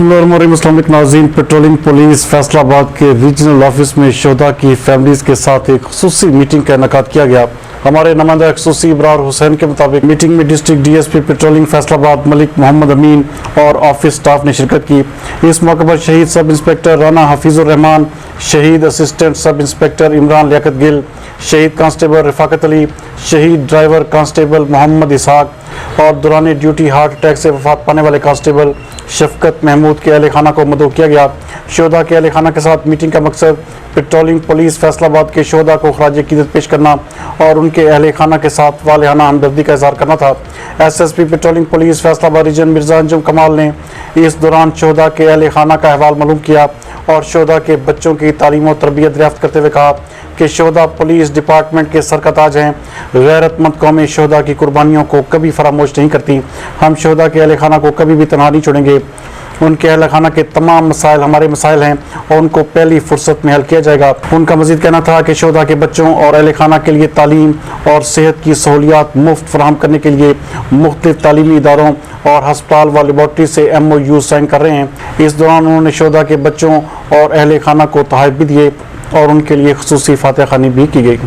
अस्सलाम नाज़रीन, patrolling police Faisalabad के रीजनल ऑफिस में शोधा की फैमिलीज के साथ एक खुसूसी मीटिंग का इनेकाद किया गया। हमारे नुमाइंदा खुसूसी इब्रार हुसैन के मुताबिक मीटिंग में district DSP patrolling Faisalabad Malik Mohammad Amin और ऑफिस स्टाफ ने शिरकत की। इस मौके पर शहीद सब इंस्पेक्टर राना हफीजुर रहमान, शहीद assistant sub inspector Imran Liaquat Gill, शहीद कांस्टेबल रफाकत अली, शहीद ड्राइवर कांस्टेबल मोहम्मद इसहाक और दौरान ड्यूटी हार्ट अटैक से वफात पाने वाले कांस्टेबल शफकत महमूद के अहले खाना को मदऊ किया गया। शोधा के अहले खाना के साथ मीटिंग का मकसद पेट्रोलिंग पुलिस फैसलाबाद के शोधा को खराज अकीदत पेश करना और उनके अहले खाना के साथ वालिहाना हमदर्दी का इजहार करना था। SSP patrolling police Faisalabad region Mirza Anjum Kamal ने इस दौरान शोधा के अहले खाना का अहवाल मालूम किया और शोधा के बच्चों की तालीम और तरबियत दरियाफ्त करते हुए कहा कि शोधा पुलिस डिपार्टमेंट के सरकताज हैं। गैरतमंद कौमें शोधा की कुर्बानियों को कभी फरामोश नहीं करती। हम शोधा के अहले खाना को कभी भी तनहा नहीं छोड़ेंगे। उनके अहले खाना के तमाम मसाइल हमारे मसाइल हैं और उनको पहली फुर्सत में हल किया जाएगा। उनका मजीद कहना था कि शोधा के बच्चों और अहले खाना के लिए तालीम और सेहत की सहूलियात मुफ्त फराहम करने के लिए मुख्तलिफ तालीमी इदारों और हस्पताल व लेबॉर्ट्री से MOU साइन कर रहे हैं। इस दौरान उन्होंने शोधा के बच्चों और अहले खाना को तोहफे भी दिए और उनके लिए खुसूसी फातह खानी भी की गई।